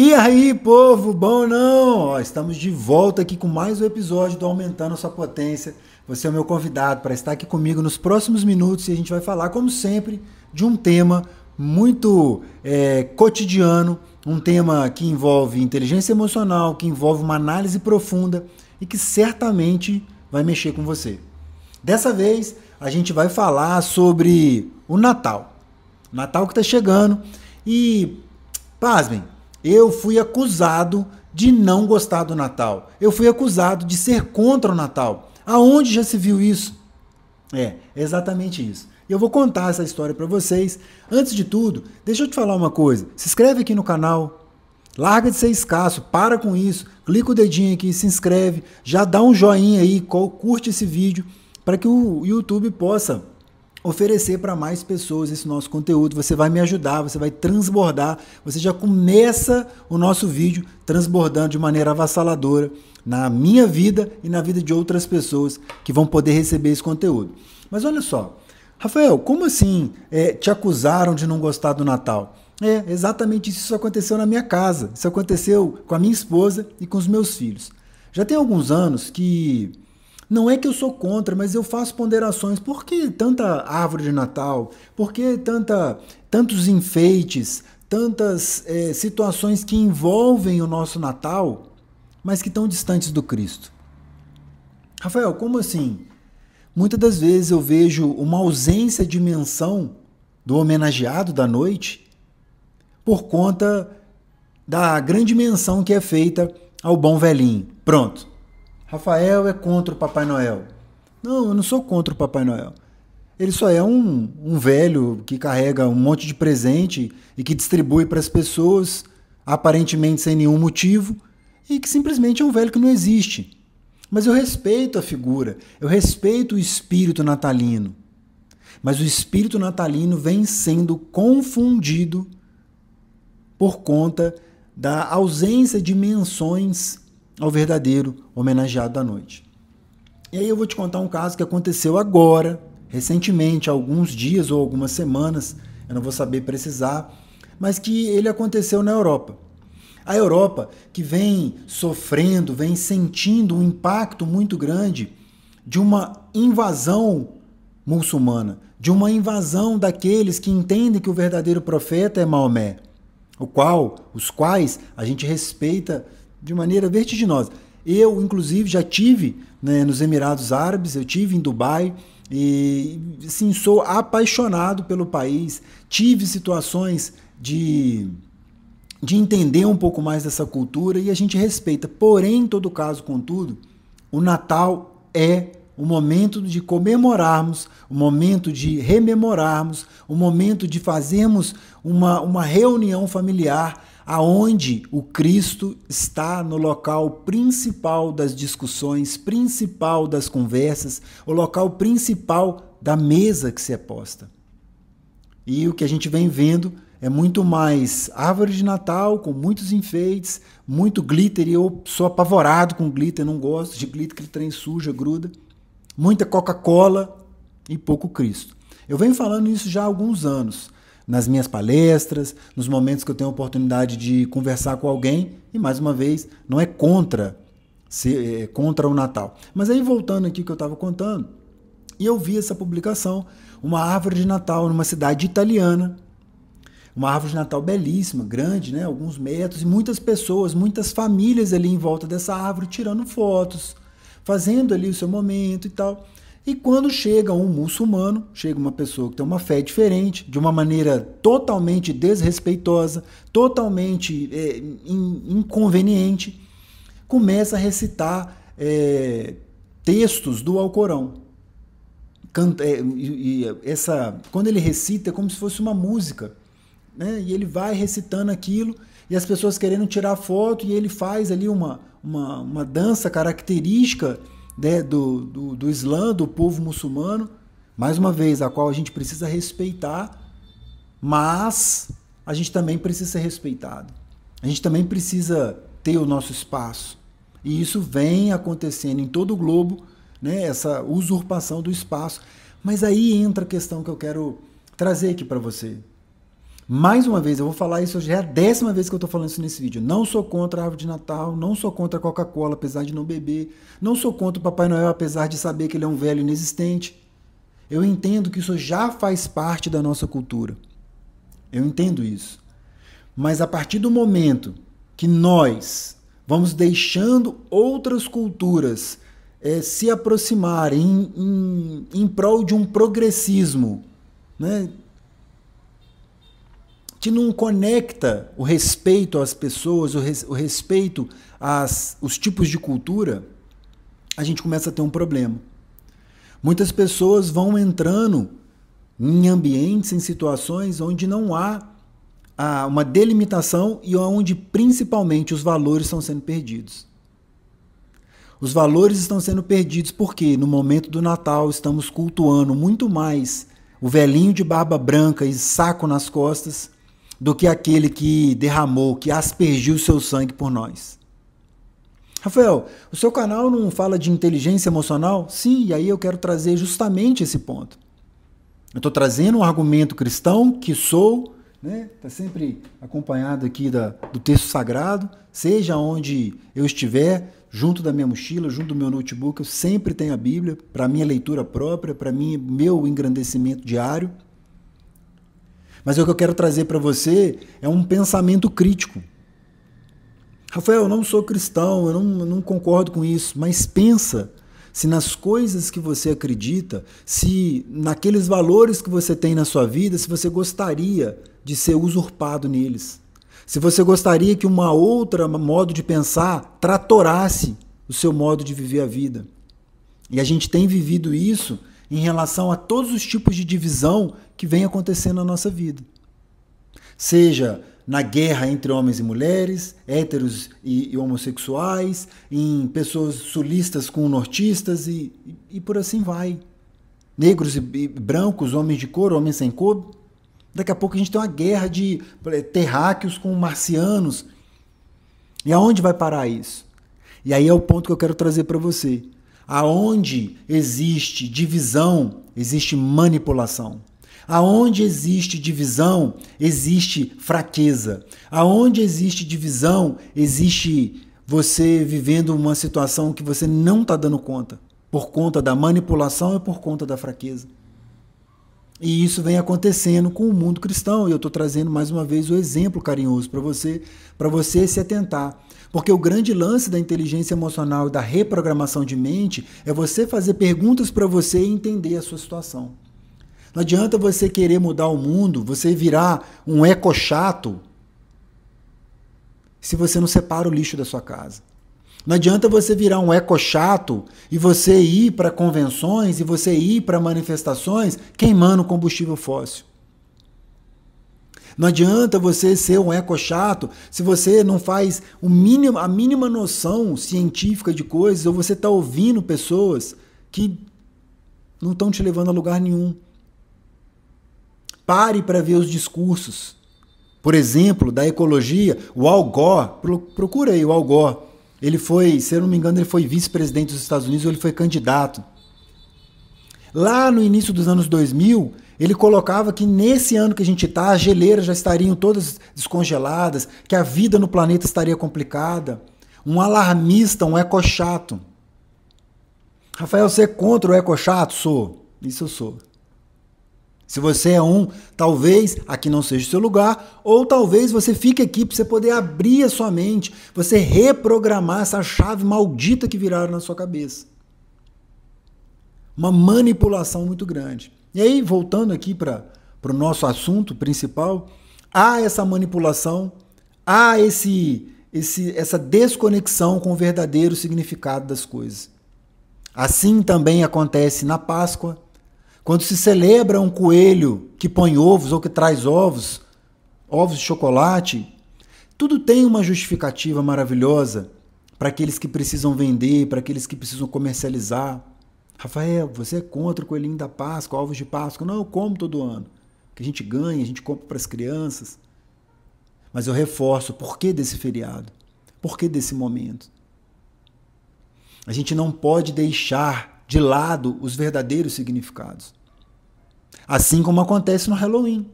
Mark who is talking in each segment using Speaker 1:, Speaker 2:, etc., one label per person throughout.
Speaker 1: E aí, povo, bom não? Ó, estamos de volta aqui com mais um episódio do Aumentando a Sua Potência. Você é o meu convidado para estar aqui comigo nos próximos minutos e a gente vai falar, como sempre, de um tema muito cotidiano, um tema que envolve inteligência emocional, que envolve uma análise profunda e que certamente vai mexer com você. Dessa vez, a gente vai falar sobre o Natal. Natal que está chegando e, pasmem, eu fui acusado de não gostar do Natal. Eu fui acusado de ser contra o Natal. Aonde já se viu isso? É, exatamente isso. E eu vou contar essa história para vocês. Antes de tudo, deixa eu te falar uma coisa. Se inscreve aqui no canal. Larga de ser escasso, para com isso. Clica o dedinho aqui, se inscreve. Já dá um joinha aí, curte esse vídeo para que o YouTube possa oferecer para mais pessoas esse nosso conteúdo. Você vai me ajudar, você vai transbordar, você já começa o nosso vídeo transbordando de maneira avassaladora na minha vida e na vida de outras pessoas que vão poder receber esse conteúdo. Mas olha só, Rafael, como assim te acusaram de não gostar do Natal? É, exatamente isso aconteceu na minha casa, isso aconteceu com a minha esposa e com os meus filhos. Já tem alguns anos que não é que eu sou contra, mas eu faço ponderações. Por que tanta árvore de Natal? Por que tantos enfeites? Tantas situações que envolvem o nosso Natal, mas que estão distantes do Cristo? Rafael, como assim? Muitas das vezes eu vejo uma ausência de menção do homenageado da noite por conta da grande menção que é feita ao bom velhinho. Pronto. Rafael é contra o Papai Noel. Não, eu não sou contra o Papai Noel. Ele só é um velho que carrega um monte de presente e que distribui para as pessoas, aparentemente sem nenhum motivo, e que simplesmente é um velho que não existe. Mas eu respeito a figura, eu respeito o espírito natalino. Mas o espírito natalino vem sendo confundido por conta da ausência de menções ao verdadeiro homenageado da noite. E aí eu vou te contar um caso que aconteceu agora, recentemente, há alguns dias ou algumas semanas, eu não vou saber precisar, mas que ele aconteceu na Europa. A Europa que vem sofrendo, vem sentindo um impacto muito grande de uma invasão muçulmana, de uma invasão daqueles que entendem que o verdadeiro profeta é Maomé, os quais a gente respeita de maneira vertiginosa. Eu, inclusive, já tive nos Emirados Árabes, eu tive em Dubai e sim, sou apaixonado pelo país. Tive situações de entender um pouco mais dessa cultura e a gente respeita. Porém, em todo caso, contudo, o Natal é o momento de comemorarmos, o momento de rememorarmos, o momento de fazermos uma reunião familiar aonde o Cristo está no local principal das discussões, principal das conversas, o local principal da mesa que se é posta. E o que a gente vem vendo é muito mais árvore de Natal, com muitos enfeites, muito glitter, e eu sou apavorado com glitter, não gosto de glitter, que trem suja, gruda. Muita Coca-Cola e pouco Cristo. Eu venho falando isso já há alguns anos, nas minhas palestras, nos momentos que eu tenho a oportunidade de conversar com alguém, e mais uma vez, não é contra o Natal. Mas aí voltando aqui que eu estava contando, e eu vi essa publicação, uma árvore de Natal numa cidade italiana, uma árvore de Natal belíssima, grande, né, alguns metros, e muitas pessoas, muitas famílias ali em volta dessa árvore tirando fotos, fazendo ali o seu momento e tal. E quando chega um muçulmano, chega uma pessoa que tem uma fé diferente, de uma maneira totalmente desrespeitosa, totalmente inconveniente, começa a recitar textos do Alcorão. Quando ele recita, é como se fosse uma música, né? E ele vai recitando aquilo, e as pessoas querendo tirar foto, e ele faz ali uma dança característica, né, do Islã, do povo muçulmano, mais uma vez, a qual a gente precisa respeitar, mas a gente também precisa ser respeitado. A gente também precisa ter o nosso espaço. E isso vem acontecendo em todo o globo, né, essa usurpação do espaço. Mas aí entra a questão que eu quero trazer aqui para você. Mais uma vez, eu vou falar isso, já é a 10ª vez que eu estou falando isso nesse vídeo. Não sou contra a árvore de Natal, não sou contra a Coca-Cola, apesar de não beber. Não sou contra o Papai Noel, apesar de saber que ele é um velho inexistente. Eu entendo que isso já faz parte da nossa cultura. Eu entendo isso. Mas a partir do momento que nós vamos deixando outras culturas se aproximarem em prol de um progressismo, né, que não conecta o respeito às pessoas, o respeito aos tipos de cultura, a gente começa a ter um problema. Muitas pessoas vão entrando em ambientes, em situações onde não há uma delimitação e onde principalmente os valores estão sendo perdidos. Os valores estão sendo perdidos porque no momento do Natal estamos cultuando muito mais o velhinho de barba branca e saco nas costas do que aquele que derramou, que aspergiu seu sangue por nós. Rafael, o seu canal não fala de inteligência emocional? Sim, e aí eu quero trazer justamente esse ponto. Eu estou trazendo um argumento cristão que sou, né? Está sempre acompanhado aqui do texto sagrado, seja onde eu estiver, junto da minha mochila, junto do meu notebook, eu sempre tenho a Bíblia para minha leitura própria, para meu engrandecimento diário. Mas o que eu quero trazer para você é um pensamento crítico. Rafael, eu não sou cristão, eu não concordo com isso, mas pensa se nas coisas que você acredita, se naqueles valores que você tem na sua vida, se você gostaria de ser usurpado neles. Se você gostaria que uma outra modo de pensar tratorasse o seu modo de viver a vida. E a gente tem vivido isso em relação a todos os tipos de divisão que vem acontecendo na nossa vida. Seja na guerra entre homens e mulheres, héteros e homossexuais, em pessoas sulistas com nortistas e por assim vai. Negros e brancos, homens de cor, homens sem cor. Daqui a pouco a gente tem uma guerra de terráqueos com marcianos. E aonde vai parar isso? E aí é o ponto que eu quero trazer para você. Aonde existe divisão, existe manipulação. Aonde existe divisão, existe fraqueza. Aonde existe divisão, existe você vivendo uma situação que você não está dando conta, por conta da manipulação e por conta da fraqueza. E isso vem acontecendo com o mundo cristão, e eu estou trazendo mais uma vez o exemplo carinhoso para você se atentar. Porque o grande lance da inteligência emocional e da reprogramação de mente é você fazer perguntas para você e entender a sua situação. Não adianta você querer mudar o mundo, você virar um ecochato, se você não separa o lixo da sua casa. Não adianta você virar um ecochato e você ir para convenções e você ir para manifestações queimando combustível fóssil. Não adianta você ser um ecochato se você não faz a mínima noção científica de coisas, ou você está ouvindo pessoas que não estão te levando a lugar nenhum. Pare para ver os discursos. Por exemplo, da ecologia, o Al Gore, procura aí o Al Gore. Ele foi, se eu não me engano, ele foi vice-presidente dos Estados Unidos ou ele foi candidato. Lá no início dos anos 2000, ele colocava que nesse ano que a gente está, as geleiras já estariam todas descongeladas, que a vida no planeta estaria complicada. Um alarmista, um ecochato. Rafael, você é contra o ecochato? Sou. Isso eu sou. Se você é talvez aqui não seja o seu lugar, ou talvez você fique aqui para você poder abrir a sua mente, você reprogramar essa chave maldita que viraram na sua cabeça. Uma manipulação muito grande. E aí, voltando aqui para o nosso assunto principal, há essa manipulação, há essa desconexão com o verdadeiro significado das coisas. Assim também acontece na Páscoa, quando se celebra um coelho que põe ovos ou que traz ovos de chocolate. Tudo tem uma justificativa maravilhosa para aqueles que precisam vender, para aqueles que precisam comercializar. Rafael, você é contra o coelhinho da Páscoa, ovos de Páscoa? Não, eu como todo ano. Que a gente ganha, a gente compra para as crianças. Mas eu reforço, por que desse feriado? Por que desse momento? A gente não pode deixar de lado os verdadeiros significados. Assim como acontece no Halloween.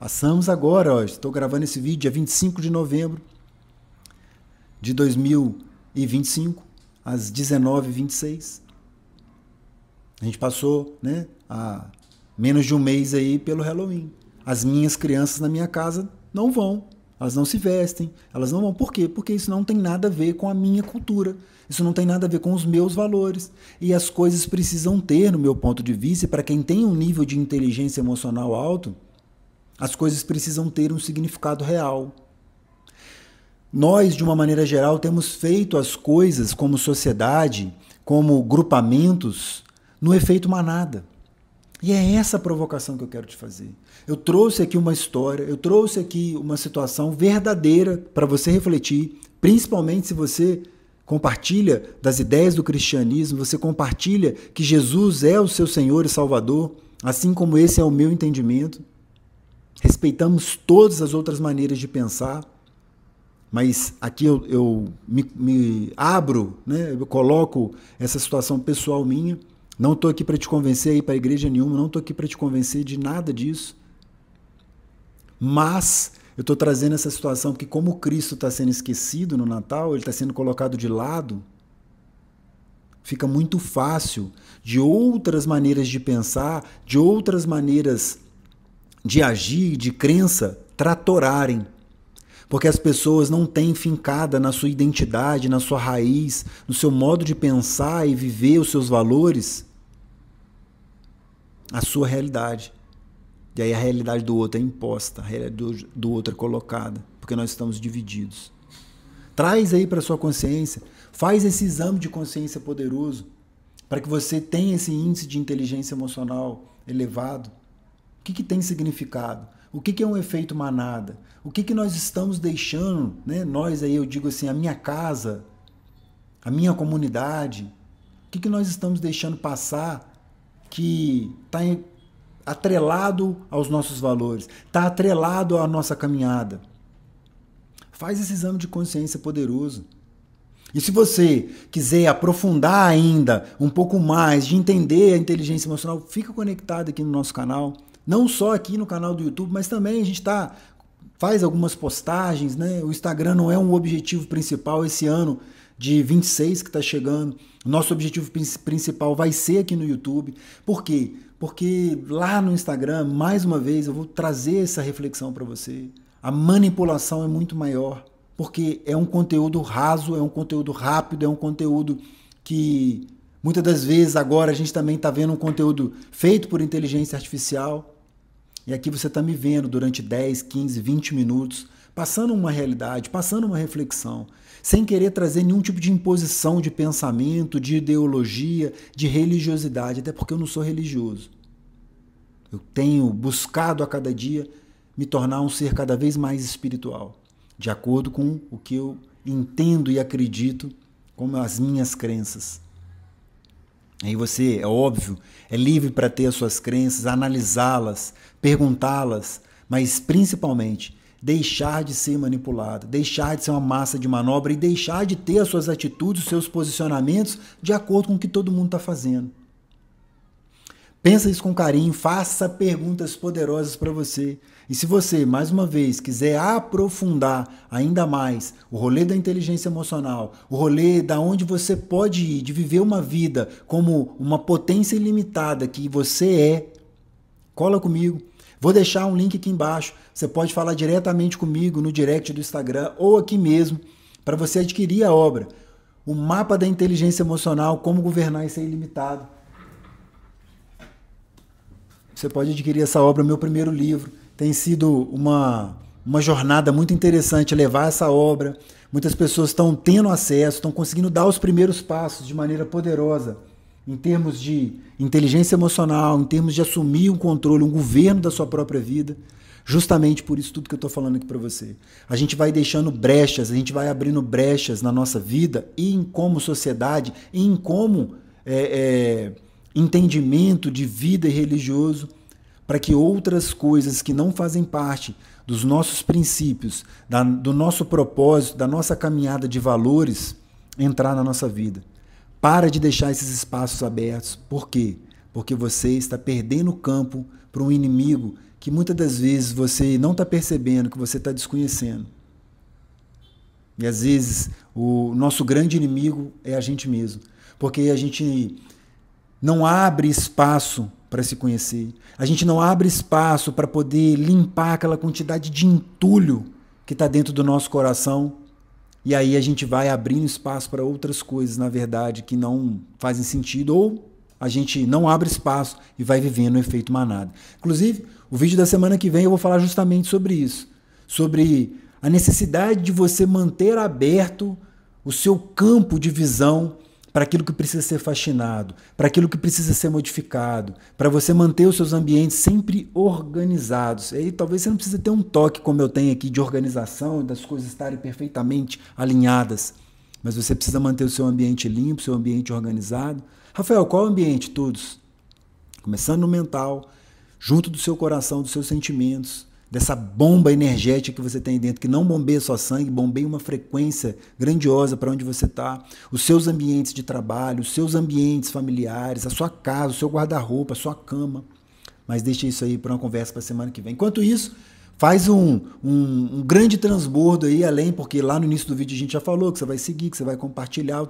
Speaker 1: Passamos agora, ó, estou gravando esse vídeo dia 25 de novembro de 2025, às 19h26. A gente passou, né, há menos de um mês aí pelo Halloween. As minhas crianças na minha casa não vão, elas não se vestem, elas não vão. Por quê? Porque isso não tem nada a ver com a minha cultura, isso não tem nada a ver com os meus valores. E as coisas precisam ter, no meu ponto de vista, e para quem tem um nível de inteligência emocional alto, as coisas precisam ter um significado real. Nós, de uma maneira geral, temos feito as coisas como sociedade, como grupamentos, no efeito manada. E é essa a provocação que eu quero te fazer. Eu trouxe aqui uma história, eu trouxe aqui uma situação verdadeira para você refletir, principalmente se você compartilha das ideias do cristianismo, você compartilha que Jesus é o seu Senhor e Salvador, assim como esse é o meu entendimento. Respeitamos todas as outras maneiras de pensar, mas aqui eu me abro, né? Eu coloco essa situação pessoal minha. Não estou aqui para te convencer a ir para a igreja nenhuma, não estou aqui para te convencer de nada disso. Mas eu estou trazendo essa situação porque como Cristo está sendo esquecido no Natal, ele está sendo colocado de lado, fica muito fácil de outras maneiras de pensar, de outras maneiras de agir, de crença, tratorarem. Porque as pessoas não têm fincada na sua identidade, na sua raiz, no seu modo de pensar e viver os seus valores, a sua realidade. E aí a realidade do outro é imposta, a realidade do outro é colocada, porque nós estamos divididos. Traz aí para a sua consciência, faz esse exame de consciência poderoso, para que você tenha esse índice de inteligência emocional elevado. O que tem significado? O que é um efeito manada? O que nós estamos deixando, né? Nós aí, eu digo assim, a minha casa, a minha comunidade, o que nós estamos deixando passar que está atrelado aos nossos valores, está atrelado à nossa caminhada? Faz esse exame de consciência poderoso. E se você quiser aprofundar ainda um pouco mais, de entender a inteligência emocional, fica conectado aqui no nosso canal. Não só aqui no canal do YouTube, mas também a gente faz algumas postagens, né? O Instagram não é um objetivo principal esse ano de 26 que está chegando. O nosso objetivo principal vai ser aqui no YouTube. Por quê? Porque lá no Instagram, mais uma vez, eu vou trazer essa reflexão para você. A manipulação é muito maior, porque é um conteúdo raso, é um conteúdo rápido, é um conteúdo que muitas das vezes agora a gente também está vendo um conteúdo feito por inteligência artificial. E aqui você está me vendo durante 10, 15, 20 minutos, passando uma realidade, passando uma reflexão, sem querer trazer nenhum tipo de imposição de pensamento, de ideologia, de religiosidade, até porque eu não sou religioso. Eu tenho buscado a cada dia me tornar um ser cada vez mais espiritual, de acordo com o que eu entendo e acredito como as minhas crenças. Aí você, é óbvio, é livre para ter as suas crenças, analisá-las, perguntá-las, mas principalmente deixar de ser manipulado, deixar de ser uma massa de manobra e deixar de ter as suas atitudes, os seus posicionamentos de acordo com o que todo mundo está fazendo. Pensa isso com carinho, faça perguntas poderosas para você. E se você, mais uma vez, quiser aprofundar ainda mais o rolê da inteligência emocional, o rolê da onde você pode ir, de viver uma vida como uma potência ilimitada que você é, cola comigo. Vou deixar um link aqui embaixo. Você pode falar diretamente comigo no direct do Instagram ou aqui mesmo para você adquirir a obra. O Mapa da Inteligência Emocional, Como Governar e Ser Ilimitado. Você pode adquirir essa obra, meu primeiro livro. Tem sido uma jornada muito interessante levar essa obra. Muitas pessoas estão tendo acesso, estão conseguindo dar os primeiros passos de maneira poderosa em termos de inteligência emocional, em termos de assumir um controle, um governo da sua própria vida. Justamente por isso tudo que eu estou falando aqui para você. A gente vai deixando brechas, a gente vai abrindo brechas na nossa vida e em como sociedade, e em como entendimento de vida e religioso, para que outras coisas que não fazem parte dos nossos princípios, do nosso propósito, da nossa caminhada de valores, entrar na nossa vida. Para de deixar esses espaços abertos. Por quê? Porque você está perdendo campo, para um inimigo que muitas das vezes você não está percebendo, que você está desconhecendo. E às vezes o nosso grande inimigo é a gente mesmo, porque a gente não abre espaço para se conhecer, a gente não abre espaço para poder limpar aquela quantidade de entulho que está dentro do nosso coração, e aí a gente vai abrindo espaço para outras coisas, na verdade, que não fazem sentido, ou a gente não abre espaço e vai vivendo o efeito manada. Inclusive, o vídeo da semana que vem eu vou falar justamente sobre isso, sobre a necessidade de você manter aberto o seu campo de visão para aquilo que precisa ser faxinado, para aquilo que precisa ser modificado, para você manter os seus ambientes sempre organizados. E aí talvez você não precise ter um toque como eu tenho aqui de organização, das coisas estarem perfeitamente alinhadas, mas você precisa manter o seu ambiente limpo, o seu ambiente organizado. Rafael, qual ambiente? Todos. Começando no mental, junto do seu coração, dos seus sentimentos, dessa bomba energética que você tem dentro, que não bombeia só sangue, bombeia uma frequência grandiosa para onde você está, os seus ambientes de trabalho, os seus ambientes familiares, a sua casa, o seu guarda-roupa, a sua cama. Mas deixa isso aí para uma conversa para a semana que vem. Enquanto isso, faz um grande transbordo aí além, porque lá no início do vídeo a gente já falou que você vai seguir, que você vai compartilhar,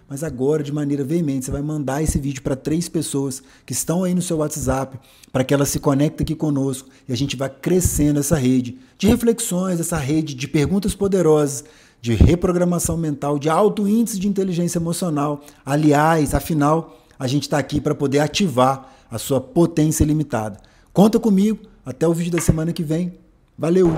Speaker 1: mas agora, de maneira veemente, você vai mandar esse vídeo para 3 pessoas que estão aí no seu WhatsApp, para que elas se conectem aqui conosco e a gente vai crescendo essa rede de reflexões, essa rede de perguntas poderosas, de reprogramação mental, de alto índice de inteligência emocional. Aliás, afinal, a gente está aqui para poder ativar a sua potência ilimitada. Conta comigo, até o vídeo da semana que vem. Valeu!